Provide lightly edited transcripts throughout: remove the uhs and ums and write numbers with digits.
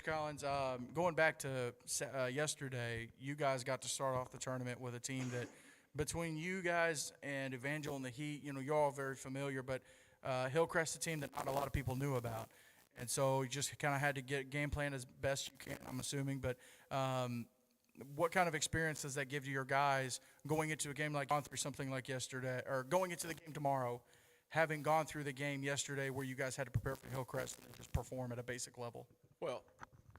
Coach Collins, going back to yesterday, you guys got to start off the tournament with a team that, between you guys and Evangel and the Heat, you're all very familiar, but Hillcrest, a team that not a lot of people knew about. And so you just kind of had to get game plan as best you can, I'm assuming. But what kind of experience does that give to your guys going into a game like gone through something like yesterday, or going into the game tomorrow, having gone through the game yesterday where you guys had to prepare for Hillcrest and just perform at a basic level? Well,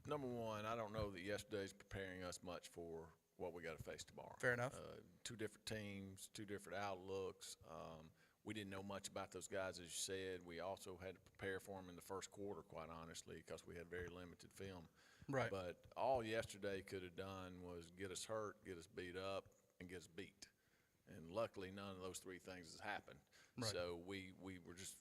number one, I don't know that yesterday's preparing us much for what we got to face tomorrow. Fair enough. Two different teams, two different outlooks. We didn't know much about those guys, as you said. We also had to prepare for them in the first quarter, quite honestly, because we had very limited film. Right. But all yesterday could have done was get us hurt, get us beat up, and get us beat. And luckily, none of those three things has happened. Right. So we were just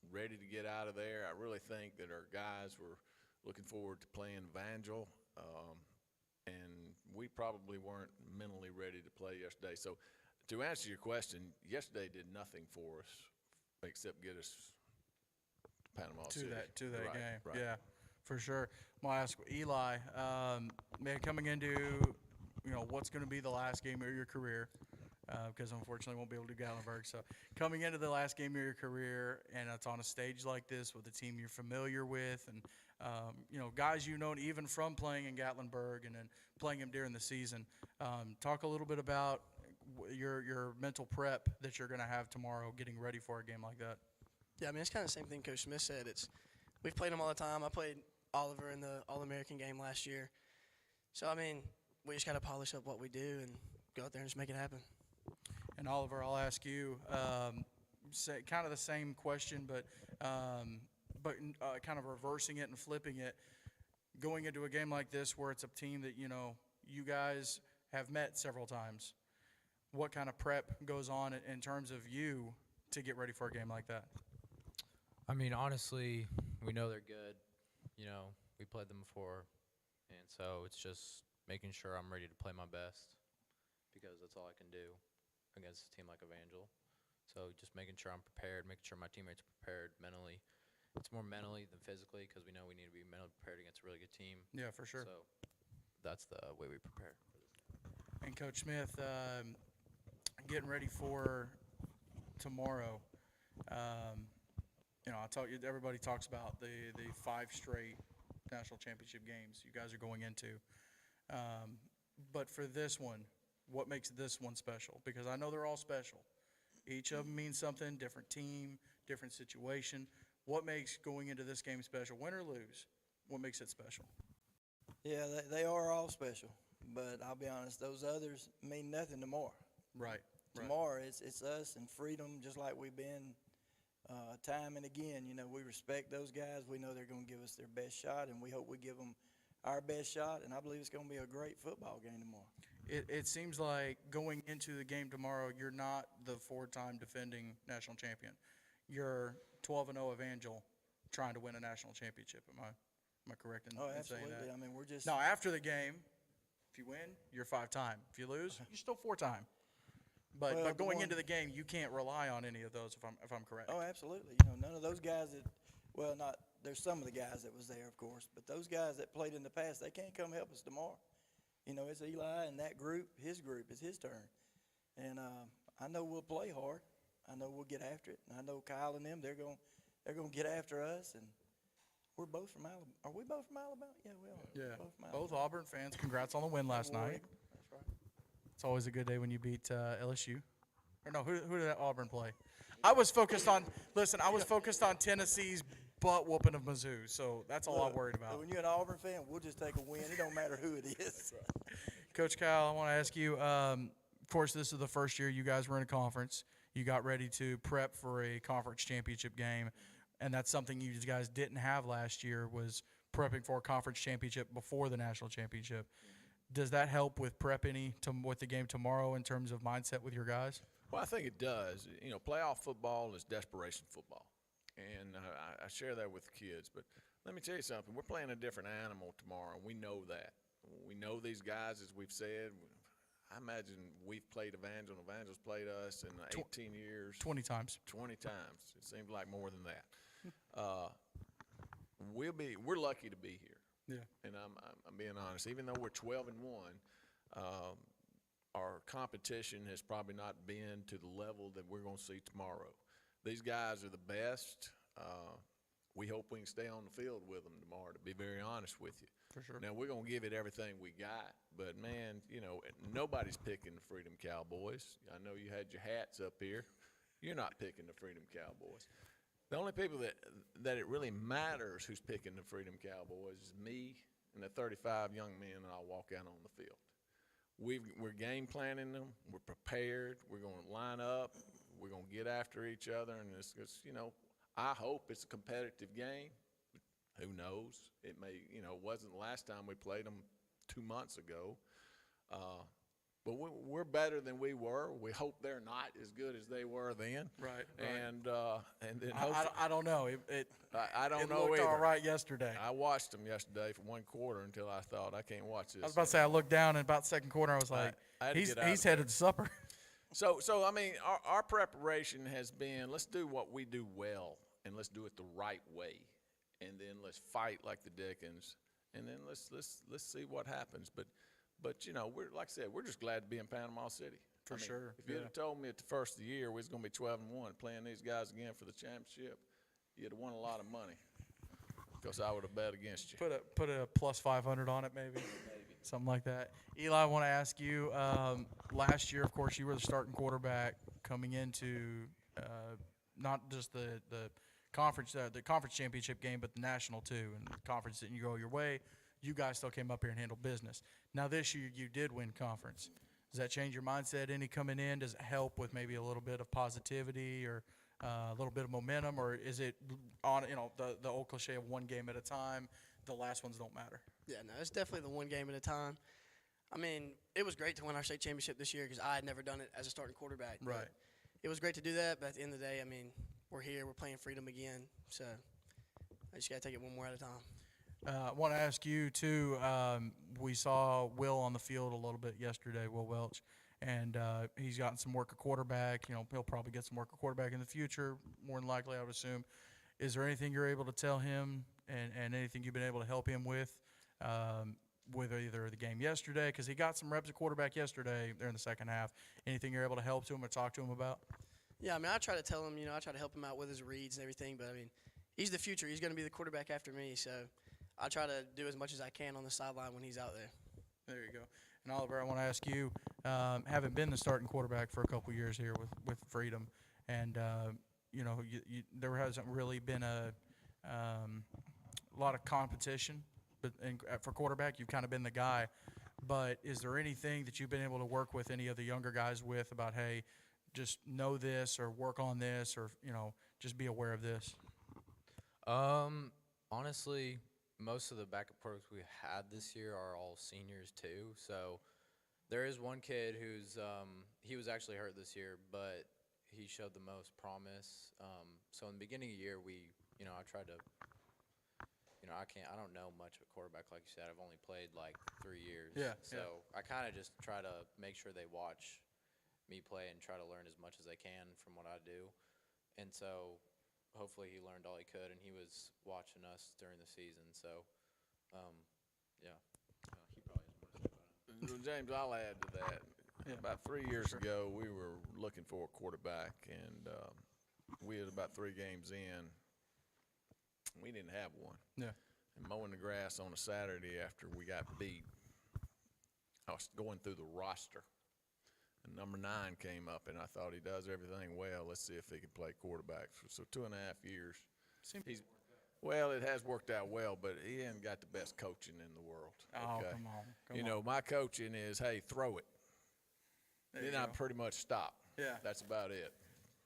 ready to get out of there. I really think that our guys were looking forward to playing Evangel, and we probably weren't mentally ready to play yesterday. So to answer your question, yesterday did nothing for us except get us to Panama City. To that Right, game. right. Yeah, for sure. I'm going to ask Eli, man, coming into, what's going to be the last game of your career, because unfortunately won't be able to do Gatlinburg. So coming into the last game of your career, and it's on a stage like this with a team you're familiar with, and guys even from playing in Gatlinburg and then playing them during the season. Talk a little bit about your mental prep that you're going to have tomorrow, getting ready for a game like that. Yeah, I mean, it's kind of the same thing Coach Smith said. We've played them all the time. I played Oliver in the All-American game last year. So, I mean, we just got to polish up what we do and go out there and just make it happen. And Oliver, I'll ask you kind of the same question, but kind of reversing it and flipping it. Going into a game like this where it's a team that, you guys have met several times, what kind of prep goes on in terms of you to get ready for a game like that? I mean, honestly, we know they're good. We played them before, and so it's just making sure I'm ready to play my best, because that's all I can do against a team like Evangel. So just making sure I'm prepared, making sure my teammates are prepared mentally. It's more mentally than physically, because we know we need to be mentally prepared against a really good team. Yeah, for sure. So that's the way we prepare for this. And Coach Smith, getting ready for tomorrow, everybody talks about the 5 straight national championship games you guys are going into. But for this one, what makes this one special? Because I know they're all special. Each of them means something, different team, different situation. What makes going into this game special, win or lose? What makes it special? Yeah, they are all special. But I'll be honest, those others mean nothing tomorrow. Right. Tomorrow, it's us and freedom, just like we've been time and again. We respect those guys. We know they're going to give us their best shot, and we hope we give them our best shot. And I believe it's going to be a great football game tomorrow. It seems like going into the game tomorrow, you're not the 4-time defending national champion. You're 12-0 Evangel trying to win a national championship. Am I correct in saying that? Absolutely. I mean, we're just Now, after the game, if you win, you're 5-time. If you lose, you're still 4-time. But going into the game, you can't rely on any of those. If I'm correct. Oh, absolutely. None of those guys there's some of the guys that was there, of course, but those guys that played in the past, they can't come help us tomorrow. It's Eli and that group. It's his turn, and I know we'll play hard. I know we'll get after it. And I know Kyle and them, they're going to get after us, and we're both from Alabama. Are we both from Alabama? Yeah, we are. Yeah. Both from Alabama. Both Auburn fans. Congrats on the win last night. That's right. It's always a good day when you beat LSU. Or no, who did Auburn play? I was focused on Tennessee's butt whooping of Mizzou, so that's all I'm worried about. When you're an Auburn fan, we'll just take a win. It don't matter who it is. Coach Kyle, I want to ask you, of course, this is the first year you guys were in a conference. You got ready to prep for a conference championship game, and that's something you guys didn't have last year, was prepping for a conference championship before the national championship. Does that help with prepping with the game tomorrow in terms of mindset with your guys? Well, I think it does. Playoff football is desperation football. And I share that with the kids. But let me tell you something. We're playing a different animal tomorrow. We know that. We know these guys, as we've said. I imagine we've played Evangel. Evangel's played us in 18 years. 20 times. 20 times. It seems like more than that. We're lucky to be here. Yeah. And I'm being honest. Even though we're 12-1, our competition has probably not been to the level that we're going to see tomorrow. These guys are the best. We hope we can stay on the field with them tomorrow, to be very honest with you. For sure. Now, we're going to give it everything we got, but, man, you know, nobody's picking the Freedom Cowboys. I know you had your hats up here. You're not picking the Freedom Cowboys. The only people that it really matters who's picking the Freedom Cowboys is me and the 35 young men that I'll walk out on the field. We're game planning them. We're prepared. We're going to line up. We're going to get after each other, and it's you know, I hope it's a competitive game. Who knows? It may, you know, it wasn't the last time we played them 2 months ago. But we're better than we were. We hope they're not as good as they were then. Right. And then I don't know. I don't It know looked either. all right yesterday. I watched them yesterday for 1 quarter until I thought, I can't watch this. I was about to say, I looked down, and about second quarter, I was like, I had to he's get out of headed to supper. So I mean, our preparation has been, let's do what we do well, and let's do it the right way, and then let's fight like the Dickens, and then let's see what happens. But you know, we're like I said, we're just glad to be in Panama City. For I mean, sure, If you'd have told me at the first of the year we was going to be 12-1 playing these guys again for the championship, you'd have won a lot of money, because I would have bet against you. Put a plus 500 on it, maybe. Something like that. Eli, I want to ask you. Last year, of course, you were the starting quarterback coming into not just the conference championship game, but the national too. And the conference didn't go your way. You guys still came up here and handled business. Now this year, you did win conference. Does that change your mindset any coming in? Does it help with maybe a little bit of positivity or a little bit of momentum, or is it on the old cliche of one game at a time? The last ones don't matter. Yeah, no, it's definitely the one game at a time. I mean, it was great to win our state championship this year because I had never done it as a starting quarterback. but Right. It was great to do that, but at the end of the day, I mean, we're here, we're playing Freedom again, so I just got to take it one more at a time. I want to ask you, too, we saw Will on the field a little bit yesterday, Will Welch, and he's gotten some work at quarterback. You know, he'll probably get some work at quarterback in the future, more than likely, I would assume. Is there anything you're able to tell him and anything you've been able to help him with either the game yesterday, because he got some reps at quarterback yesterday there in the second half. Anything you're able to help to him or talk to him about? Yeah, I mean, I try to tell him, I try to help him out with his reads and everything, but, I mean, he's the future. He's going to be the quarterback after me, so I try to do as much as I can on the sideline when he's out there. There you go. And Oliver, I want to ask you, having been the starting quarterback for a couple years here with Freedom, and there hasn't really been a lot of competition, but for quarterback, you've kind of been the guy. But is there anything that you've been able to work with any of the younger guys with about, hey, just know this or work on this or just be aware of this? Honestly, most of the backup quarterbacks we had this year are all seniors too. So there is one kid who's he was actually hurt this year, but he showed the most promise. So in the beginning of the year, I tried to, I don't know much of a quarterback like you said. I've only played like 3 years. Yeah. So I kind of just try to make sure they watch me play and try to learn as much as they can from what I do. And so hopefully he learned all he could, and he was watching us during the season. So, yeah. He probably has more to say about it. Well, James, I'll add to that. Yeah. About 3 years ago, we were looking for a quarterback, and we had about 3 games in. We didn't have one. Yeah. And mowing the grass on a Saturday after we got beat, I was going through the roster. And number 9 came up, and I thought he does everything well. Let's see if he can play quarterback. So 2.5 years. Well, it has worked out well, but he hasn't got the best coaching in the world. Oh, Okay? come on. My coaching is, hey, throw it. There you Then I go. pretty much stop. Yeah. That's about it.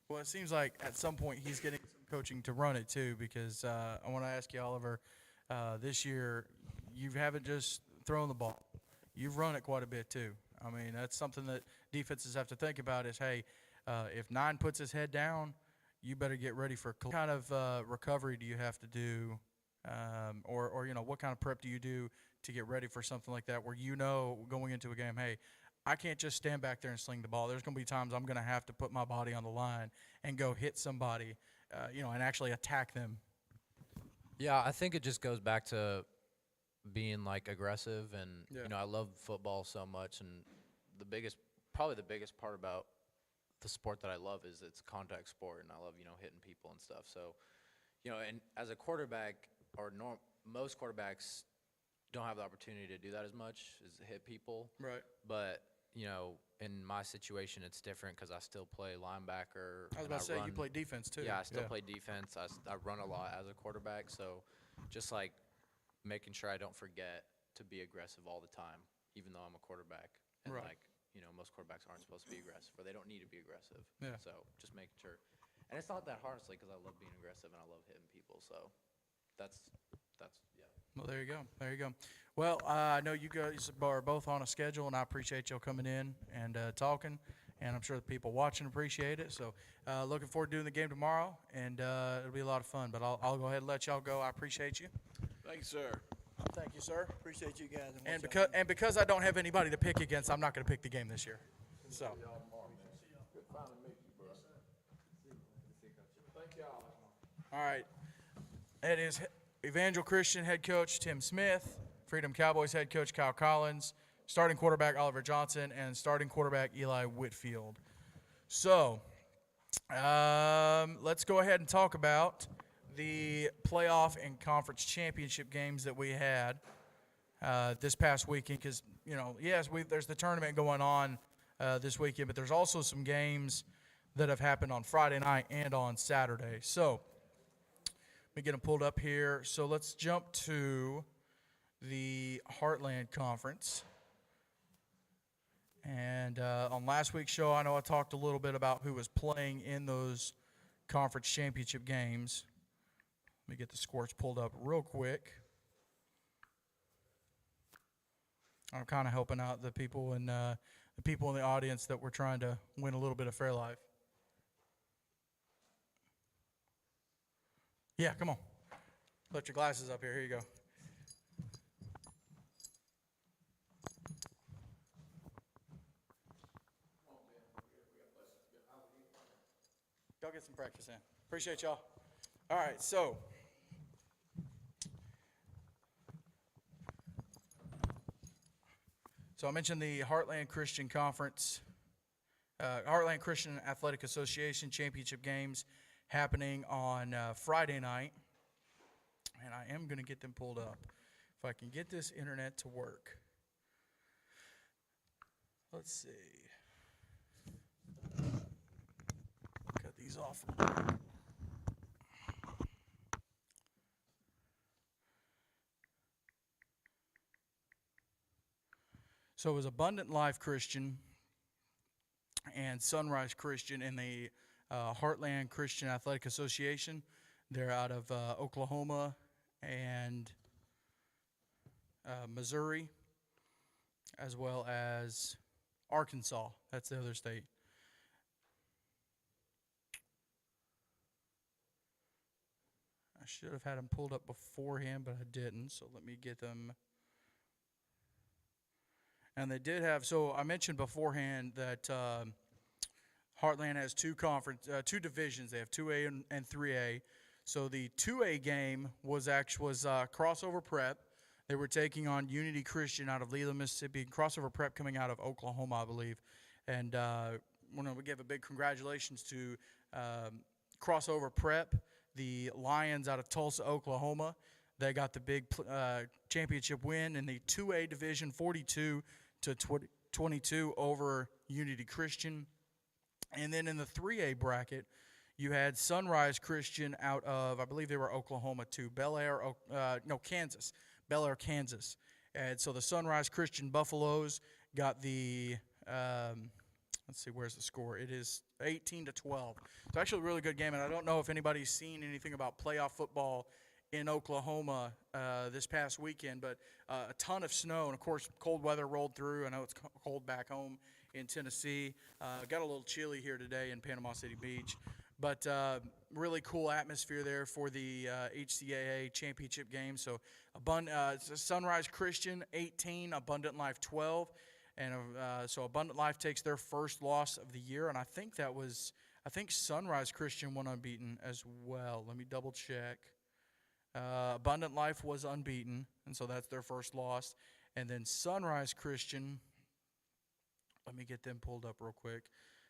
Well, it seems like at some point he's getting some coaching to run it too, because I want to ask you, Oliver, this year you haven't just thrown the ball. You've run it quite a bit too. I mean, that's something that defenses have to think about is, hey, if 9 puts his head down, you better get ready for what kind of recovery do you have to do, or what kind of prep do you do to get ready for something like that where going into a game, hey, I can't just stand back there and sling the ball. There's going to be times I'm going to have to put my body on the line and go hit somebody, and actually attack them. Yeah, I think it just goes back to being like aggressive, and Yeah. you know, I love football so much, and probably the biggest part about the sport that I love is it's a contact sport, and I love, you know, hitting people and stuff. So, you know, and as a quarterback, most quarterbacks don't have the opportunity to do that as much as hit people. Right. But you know, in my situation, it's different because I still play linebacker. I was and about to say you run- play defense too. Yeah, I still play defense. I run a lot as a quarterback, so just like making sure I don't forget to be aggressive all the time, even though I'm a quarterback. And Right. like, you know, most quarterbacks aren't supposed to be aggressive, or they don't need to be aggressive. Yeah. So just making sure. And it's not that hard, honestly, because I love being aggressive and I love hitting people. So that's yeah. Well, there you go. There you go. Well, I know you guys are both on a schedule, and I appreciate y'all coming in and talking. And I'm sure the people watching appreciate it. So looking forward to doing the game tomorrow, and it'll be a lot of fun. But I'll go ahead and let y'all go. I appreciate you. Thank you, sir. Thank you, sir. Appreciate you guys. And what y'all because I don't have anybody to pick against, I'm not going to pick the game this year. So. Good finally meet you, bro. Thank y'all. All right. It is Evangel Christian head coach Tim Smith, Freedom Cowboys head coach Kyle Collins, starting quarterback Oliver Johnson, and starting quarterback Eli Whitfield. So let's go ahead and talk about the playoff and conference championship games that we had this past weekend. Because, you know, yes, there's the tournament going on this weekend, but there's also some games that have happened on Friday night and on Saturday. So let me get them pulled up here. So let's jump to the Heartland Conference. And on last week's show, I know I talked a little bit about who was playing in those conference championship games. Let me get the scores pulled up real quick. I'm kind of helping out the people in the audience that we're trying to win a little bit of Fairlife. Yeah, come on. Lift your glasses up here. Here you go. Y'all get some practice in. Appreciate y'all. All right, so I mentioned the Heartland Christian Conference, Heartland Christian Athletic Association Championship games happening on Friday night, and I am going to get them pulled up. If I can get this internet to work. Let's see. Cut these off. So it was Abundant Life Christian and Sunrise Christian in the Heartland Christian Athletic Association. They're out of Oklahoma and Missouri, as well as Arkansas. That's the other state. I should have had them pulled up beforehand, but I didn't, so let me get them. And they did have, so I mentioned beforehand that Heartland has two divisions. They have 2A and 3A. So the 2A game was crossover prep. They were taking on Unity Christian out of Leland, Mississippi. Crossover prep coming out of Oklahoma, I believe. And we give a big congratulations to crossover prep, the Lions out of Tulsa, Oklahoma. They got the big championship win in the 2A division, 42-22 over Unity Christian. And then in the 3A bracket, you had Sunrise Christian out of, I believe they were Oklahoma too, Kansas. Bel Air, Kansas. And so the Sunrise Christian Buffaloes got the, let's see, where's the score? It is 18-12. It's actually a really good game, and I don't know if anybody's seen anything about playoff football in Oklahoma this past weekend, but a ton of snow, and of course cold weather rolled through. I know it's cold back home in Tennessee. Got a little chilly here today in Panama City Beach, but really cool atmosphere there for the HCAA championship game. So Sunrise Christian 18, Abundant Life 12, and so Abundant Life takes their first loss of the year, and I think Sunrise Christian went unbeaten as well. Let me double check. Abundant Life was unbeaten, and so that's their first loss. And then Sunrise Christian, let me get them pulled up real quick.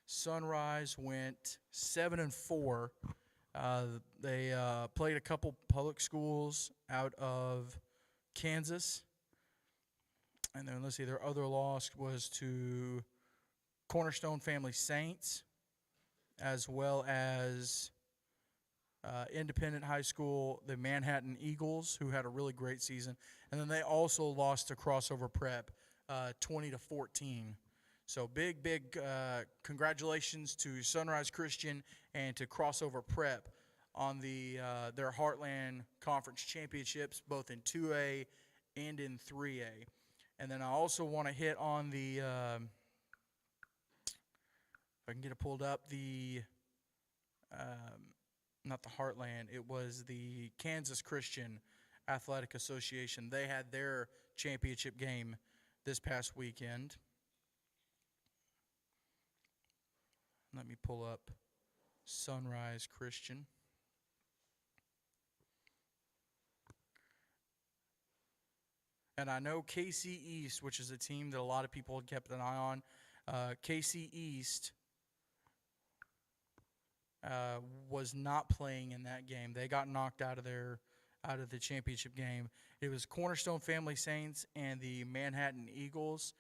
Sunrise went 7-4. They played a couple public schools out of Kansas. And then let's see, their other loss was to Cornerstone Family Saints, as well as Independent High School, the Manhattan Eagles, who had a really great season. And then they also lost to Crossover Prep 20-14. So big congratulations to Sunrise Christian and to Crossover Prep on their Heartland Conference Championships, both in 2A and in 3A. And then I also want to hit on the, if I can get it pulled up, not the Heartland, it was the Kansas Christian Athletic Association. They had their championship game this past weekend. Let me pull up Sunrise Christian. And I know KC East, which is a team that a lot of people had kept an eye on, KC East was not playing in that game. They got knocked out of the championship game. It was Cornerstone Family Saints and the Manhattan Eagles,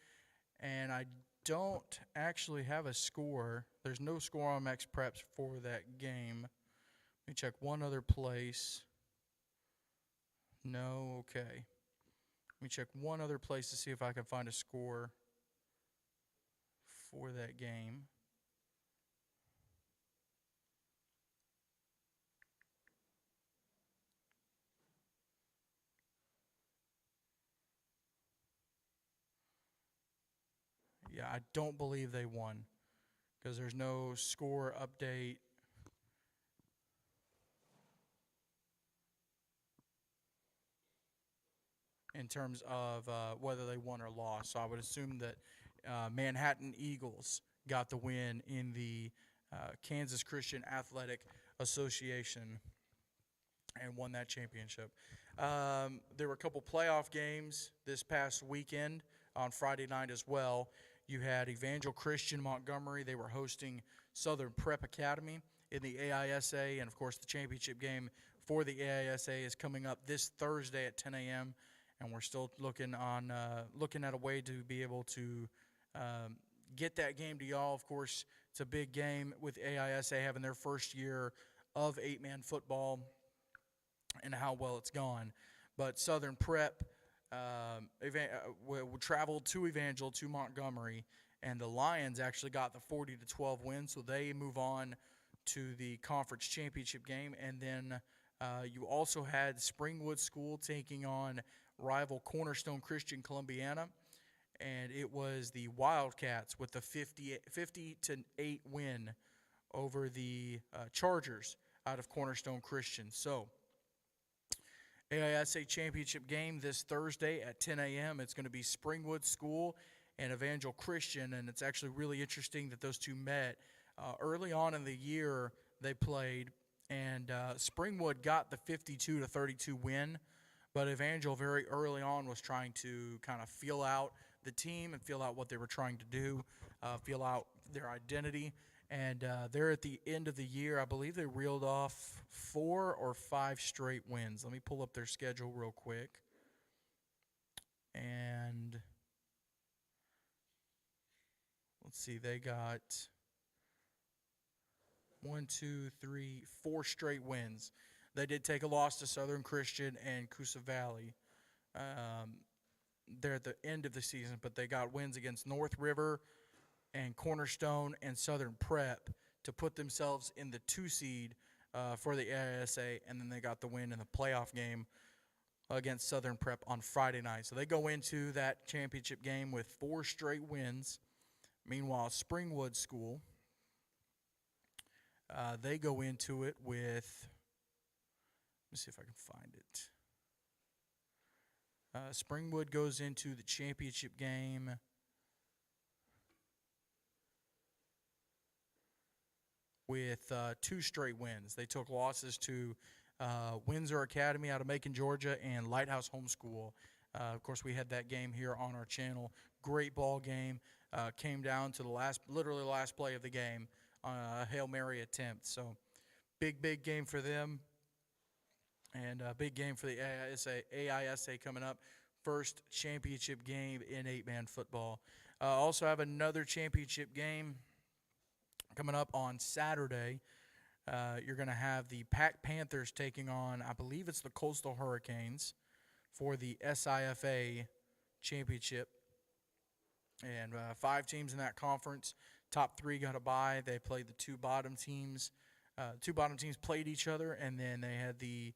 and I don't actually have a score. There's no score on Max Preps for that game. Let me check one other place. No, okay. Let me check one other place to see if I can find a score for that game. Yeah, I don't believe they won because there's no score update. In terms of whether they won or lost. So I would assume that Manhattan Eagles got the win in the Kansas Christian Athletic Association and won that championship. There were a couple playoff games this past weekend on Friday night as well. You had Evangel Christian Montgomery. They were hosting Southern Prep Academy in the AISA, and of course the championship game for the AISA is coming up this Thursday at 10 a.m., and we're still looking at a way to be able to get that game to y'all. Of course, it's a big game with AISA having their first year of 8-man football and how well it's gone. But Southern Prep traveled to Evangel, to Montgomery, and the Lions actually got the 40-12 win, so they move on to the conference championship game. And then you also had Springwood School taking on rival Cornerstone Christian Columbiana, and it was the Wildcats with the 50-8 win over the Chargers out of Cornerstone Christian. So AISA championship game this Thursday at 10 a.m. It's going to be Springwood School and Evangel Christian, and it's actually really interesting that those two met. Early on in the year, they played, and Springwood got the 52-32 win, but Evangel very early on was trying to kind of feel out the team and feel out what they were trying to do, feel out their identity. And they're at the end of the year. I believe they reeled off 4 or 5 straight wins. Let me pull up their schedule real quick. And let's see, they got 4 straight wins. They did take a loss to Southern Christian and Coosa Valley. They're at the end of the season, but they got wins against North River and Cornerstone and Southern Prep to put themselves in the 2 seed for the AISA, and then they got the win in the playoff game against Southern Prep on Friday night. So they go into that championship game with 4 straight wins. Meanwhile, Springwood School, they go into it with, let me see if I can find it. Springwood goes into the championship game with 2 straight wins. They took losses to Windsor Academy out of Macon, Georgia, and Lighthouse Homeschool. Of course, we had that game here on our channel. Great ball game. Came down to literally the last play of the game on a Hail Mary attempt. So, big game for them. And a big game for the AISA coming up. First championship game in 8-man football. Also have another championship game coming up on Saturday. You're going to have the Pack Panthers taking on, I believe it's the Coastal Hurricanes for the SIFA championship. And 5 teams in that conference. Top 3 got a bye. They played the 2 bottom teams. 2 bottom teams played each other, and then they had the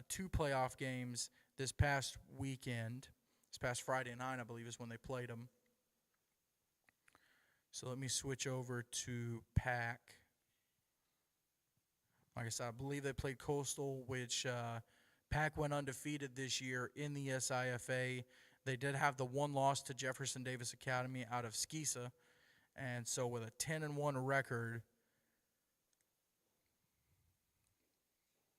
2 playoff games this past weekend. This past Friday night, I believe, is when they played them. So let me switch over to Pack. Like I said, I believe they played Coastal, which Pack went undefeated this year in the SIFA. They did have the 1 loss to Jefferson Davis Academy out of Skeesa. And so with a 10-1 record,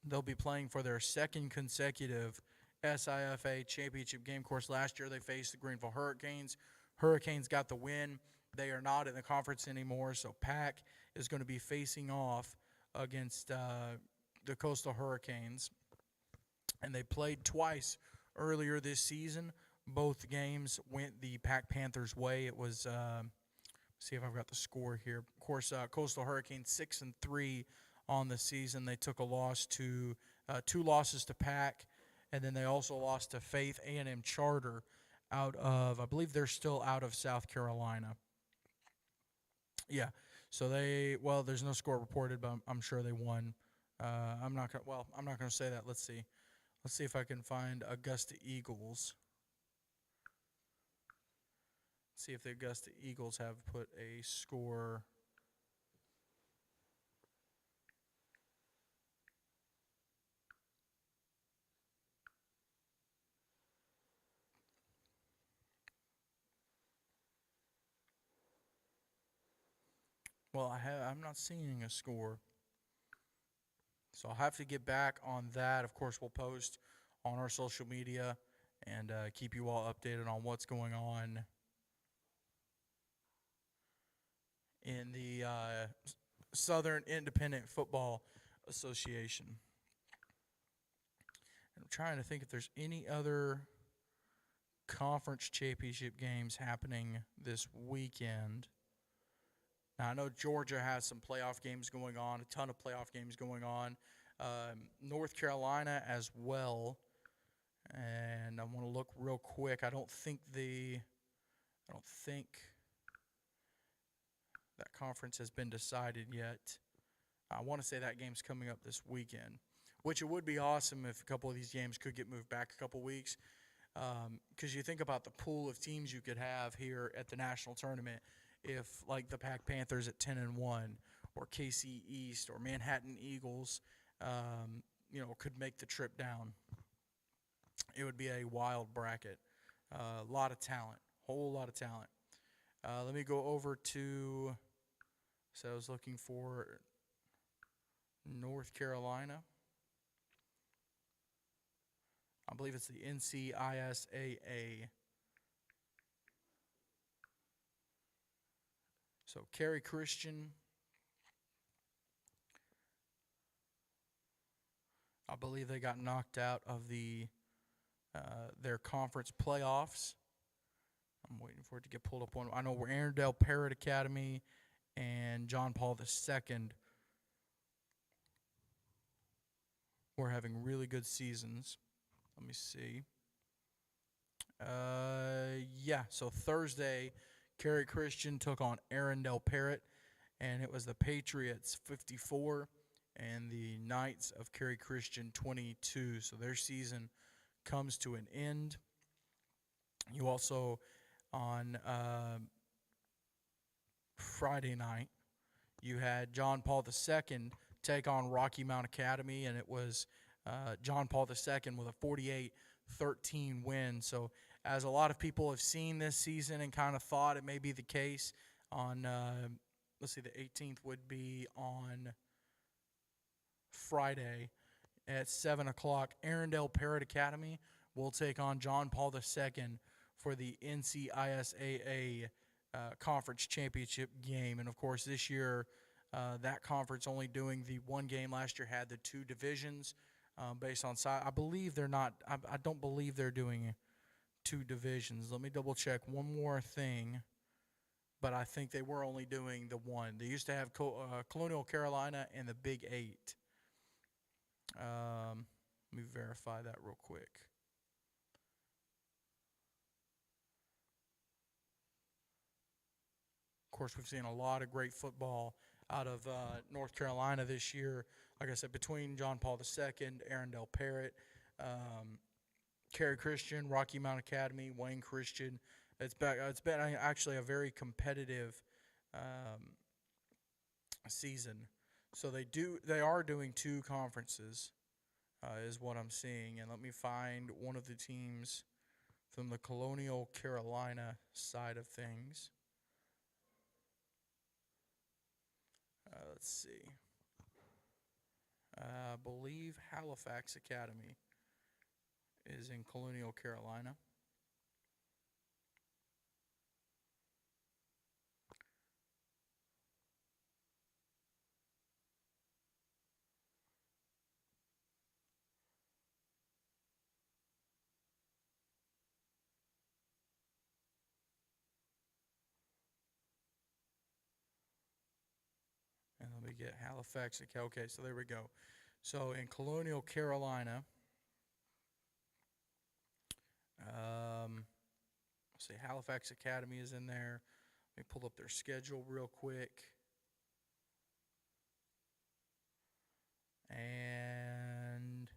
they'll be playing for their 2nd consecutive SIFA championship game. Of course, last year they faced the Greenville Hurricanes. Hurricanes got the win. They are not in the conference anymore, so Pack is going to be facing off against the Coastal Hurricanes. And they played twice earlier this season. Both games went the Pack Panthers' way. It was, see if I've got the score here. Of course, Coastal Hurricanes 6-3 on the season. They took a loss to 2 losses to Pack, and then they also lost to Faith A&M Charter out of, I believe they're still out of South Carolina. Yeah, so there's no score reported, but I'm sure they won. I'm not going to say that. Let's see. Let's see if I can find Augusta Eagles. See if the Augusta Eagles have put a score. Well, I'm not seeing a score. So I'll have to get back on that. Of course, we'll post on our social media and keep you all updated on what's going on in the Southern Independent Football Association. And I'm trying to think if there's any other conference championship games happening this weekend. Now, I know Georgia has some playoff games going on, a ton of playoff games going on. North Carolina as well. And I want to look real quick. I don't think that conference has been decided yet. I want to say that game's coming up this weekend, which it would be awesome if a couple of these games could get moved back a couple weeks. Because you think about the pool of teams you could have here at the national tournament. If, like, the Pack Panthers at 10-1, or KC East, or Manhattan Eagles, could make the trip down, it would be a wild bracket. A lot of talent, whole lot of talent. Let me go over to. So I was looking for North Carolina. I believe it's the NCISAA. So Cary Christian, I believe they got knocked out of their conference playoffs. I'm waiting for it to get pulled up on. I know we're Arendelle Parrott Academy and John Paul II were having really good seasons. Let me see. So Thursday, Cary Christian took on Arendelle Parrott, and it was the Patriots 54 and the Knights of Cary Christian 22. So their season comes to an end. You also, on Friday night, you had John Paul II take on Rocky Mount Academy, and it was John Paul II with a 48-13 win. So as a lot of people have seen this season and kind of thought it may be the case on, the 18th would be on Friday. at 7 o'clock. Arundel Parrott Academy will take on John Paul II for the NCISAA conference championship game. And, of course, this year that conference only doing the one game. Last year had the two divisions based on size. I believe they're not – I don't believe they're doing two divisions. Let me double-check one more thing. But I think they were only doing the one. They used to have Colonial Carolina and the Big Eight. Let me verify that real quick. Of course, we've seen a lot of great football out of North Carolina this year. Like I said, between John Paul II, Arundel Parrott, Cary Christian, Rocky Mount Academy, Wayne Christian. It's been actually a very competitive season. So they are doing two conferences, is what I'm seeing. And let me find one of the teams from the Colonial Carolina side of things. Let's see. I believe Halifax Academy is in Colonial Carolina. And let me get Halifax. Okay, so there we go. So in Colonial Carolina, let's see, Halifax Academy is in there. Let me pull up their schedule real quick. And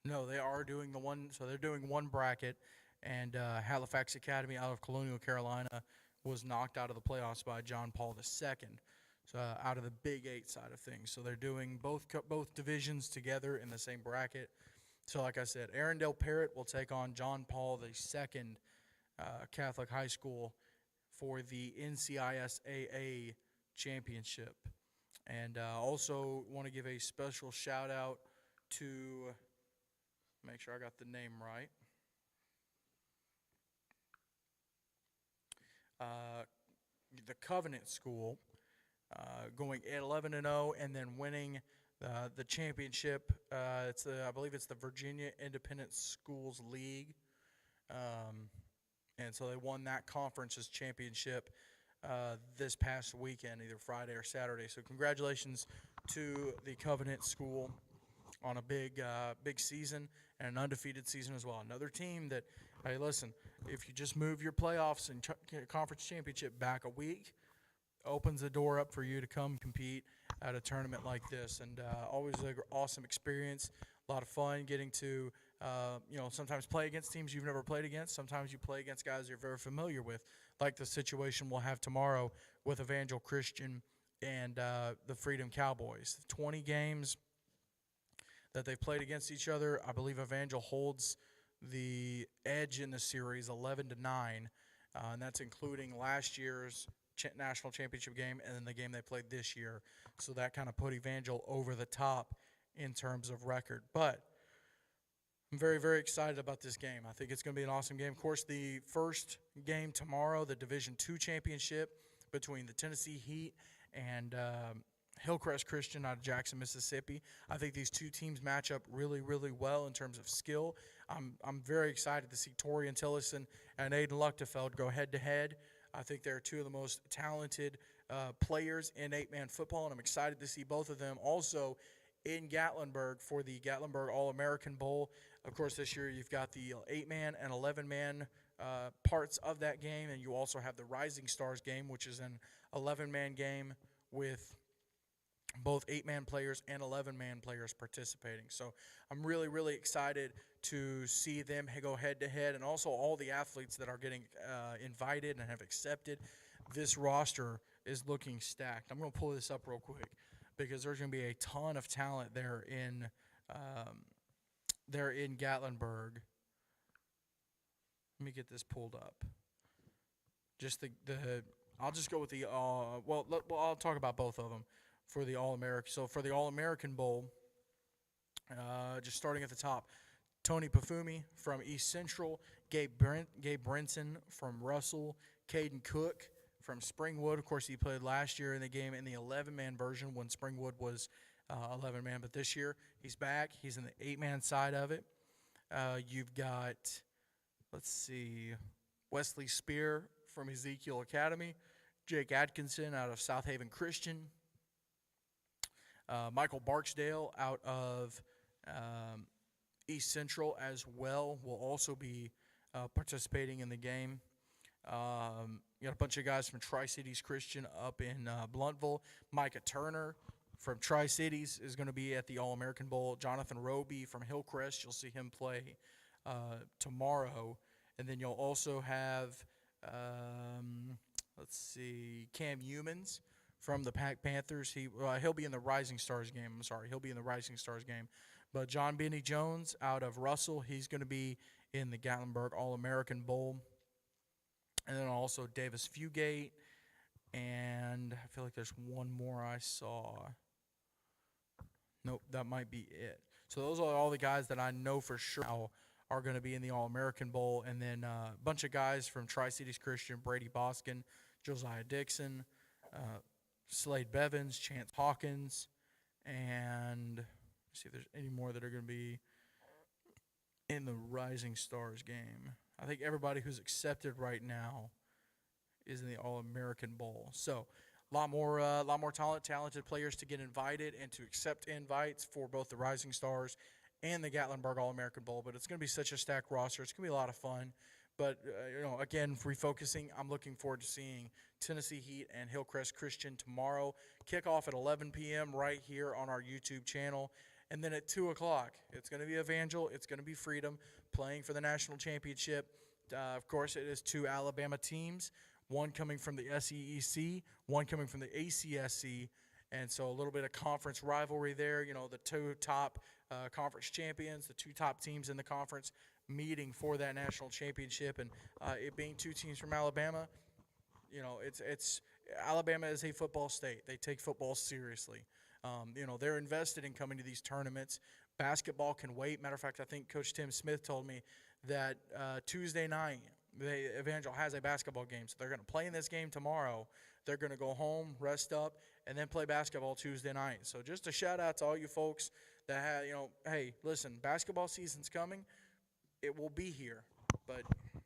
no, they are doing the one. So they're doing one bracket, and Halifax Academy out of Colonial Carolina was knocked out of the playoffs by John Paul II. So out of the Big Eight side of things. So they're doing both divisions together in the same bracket. So like I said, Arundel Parrott will take on John Paul II Catholic High School for the NCISAA championship. And also want to give a special shout out to, make sure I got the name right, the Covenant School. Going 11-0 and then winning the championship. I believe it's the Virginia Independent Schools League, and so they won that conference's championship this past weekend, either Friday or Saturday. So congratulations to the Covenant School on a big season and an undefeated season as well. Another team that, hey, listen, if you just move your playoffs and conference championship back a week, opens the door up for you to come compete at a tournament like this. And always an awesome experience, a lot of fun getting to, sometimes play against teams you've never played against. Sometimes you play against guys you're very familiar with, like the situation we'll have tomorrow with Evangel Christian and the Freedom Cowboys. 20 games that they've played against each other. I believe Evangel holds the edge in the series 11-9, and that's including last year's national championship game and then the game they played this year. So that kind of put Evangel over the top in terms of record. But I'm very, very excited about this game. I think it's going to be an awesome game. Of course, the first game tomorrow, the Division II championship between the Tennessee Heat and Hillcrest Christian out of Jackson, Mississippi. I think these two teams match up really, really well in terms of skill. I'm very excited to see Torian Tillison and Aiden Luchtefeld go head-to-head. I think they're two of the most talented players in 8-man football, and I'm excited to see both of them also in Gatlinburg for the Gatlinburg All-American Bowl. Of course, this year you've got the 8-man and 11-man parts of that game, and you also have the Rising Stars game, which is an 11-man game with both 8-man players and 11-man players participating. So I'm really, really excited to see them go head-to-head, and also all the athletes that are getting invited and have accepted. This roster is looking stacked. I'm going to pull this up real quick because there's going to be a ton of talent there in Gatlinburg. Let me get this pulled up. Just I'll just go with the I'll talk about both of them for the All-American. So for the All-American Bowl, Just starting at the top, Tony Pafumi from East Central, Gabe Brinson from Russell, Caden Cook from Springwood. Of course, he played last year in the game in the 11-man version when Springwood was 11-man, but this year he's back. He's in the 8-man side of it. You've got, let's see, Wesley Spear from Ezekiel Academy, Jake Atkinson out of South Haven Christian, Michael Barksdale out of East Central as well will also be participating in the game. You got a bunch of guys from Tri-Cities Christian up in Bluntville. Micah Turner from Tri-Cities is going to be at the All-American Bowl. Jonathan Roby from Hillcrest, you'll see him play tomorrow. And then you'll also have, let's see, Cam Humans from the Pack Panthers. He'll be in the Rising Stars game. I'm sorry, he'll be in the Rising Stars game. But John Benny Jones out of Russell, he's going to be in the Gatlinburg All-American Bowl. And then also Davis Fugate. And I feel like there's one more I saw. Nope, that might be it. So those are all the guys that I know for sure are going to be in the All-American Bowl. And then a bunch of guys from Tri-Cities Christian, Brady Boskin, Josiah Dixon, Slade Bevins, Chance Hawkins, and let's see if there's any more that are going to be in the Rising Stars game. I think everybody who's accepted right now is in the All-American Bowl. So a lot more talented players to get invited and to accept invites for both the Rising Stars and the Gatlinburg All-American Bowl. But it's going to be such a stacked roster. It's going to be a lot of fun. But, again, refocusing, I'm looking forward to seeing Tennessee Heat and Hillcrest Christian tomorrow. Kickoff at 11 p.m. right here on our YouTube channel. And then at 2 o'clock, it's going to be Evangel. It's going to be Freedom playing for the national championship. Of course, it is 2 Alabama teams, one coming from the SEEC, one coming from the ACSC. And so a little bit of conference rivalry there. The 2 top conference champions, the 2 top teams in the conference meeting for that national championship. And it being 2 teams from Alabama, it's Alabama is a football state. They take football seriously. They're invested in coming to these tournaments. Basketball can wait. Matter of fact, I think Coach Tim Smith told me that Tuesday night, Evangel has a basketball game. So they're going to play in this game tomorrow. They're going to go home, rest up, and then play basketball Tuesday night. So just a shout out to all you folks that have, hey, listen, basketball season's coming. It will be here. But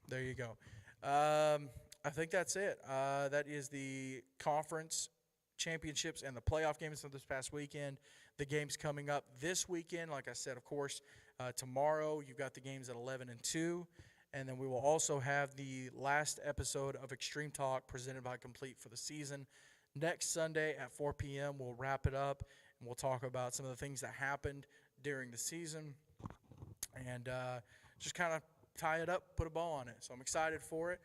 there you go. I think that's it. That is the conference championships and the playoff games from this past weekend. The games coming up this weekend, like I said, of course, tomorrow you've got the games at 11 and 2. And then we will also have the last episode of Extreme Talk presented by Complete for the season. Next Sunday at 4 p.m. we'll wrap it up, and we'll talk about some of the things that happened during the season. And just kind of tie it up, put a bow on it. So I'm excited for it.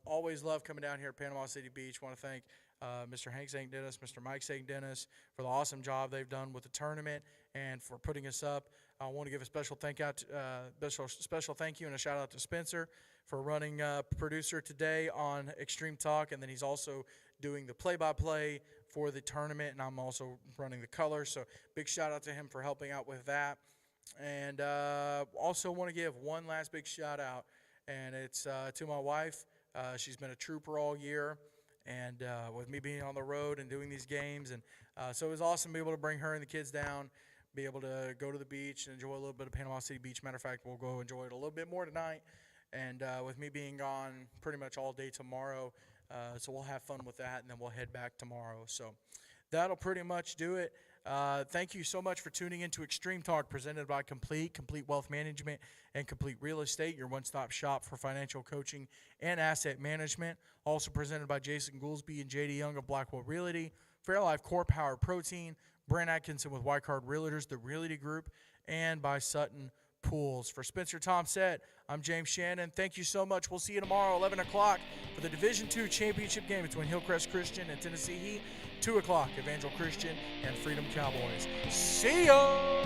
Always love coming down here at Panama City Beach. Want to thank Mr. Hank St. Dennis, Mr. Mike St. Dennis for the awesome job they've done with the tournament and for putting us up. I want to give a special thank you and a shout out to Spencer for running producer today on Extreme Talk, and then he's also doing the play-by-play for the tournament, and I'm also running the color. So big shout out to him for helping out with that. And also want to give one last big shout out, and it's to my wife. She's been a trooper all year, and with me being on the road and doing these games, and so it was awesome to be able to bring her and the kids down, be able to go to the beach and enjoy a little bit of Panama City Beach. Matter of fact, we'll go enjoy it a little bit more tonight, and with me being gone pretty much all day tomorrow, so we'll have fun with that, and then we'll head back tomorrow. So that'll pretty much do it. Thank you so much for tuning in to Extreme Talk presented by Complete Wealth Management, and Complete Real Estate, your one-stop shop for financial coaching and asset management. Also presented by Jason Goolsby and J.D. Young of Blackwell Realty, Fairlife Core Power Protein, Brent Atkinson with White Card Realtors, the Realty Group, and by Sutton Pools. For Spencer Thompson, I'm James Shannon. Thank you so much. We'll see you tomorrow, 11 o'clock, for the Division II championship game between Hillcrest Christian and Tennessee Heat. 2 o'clock, Evangel Christian and Freedom Cowboys. See ya!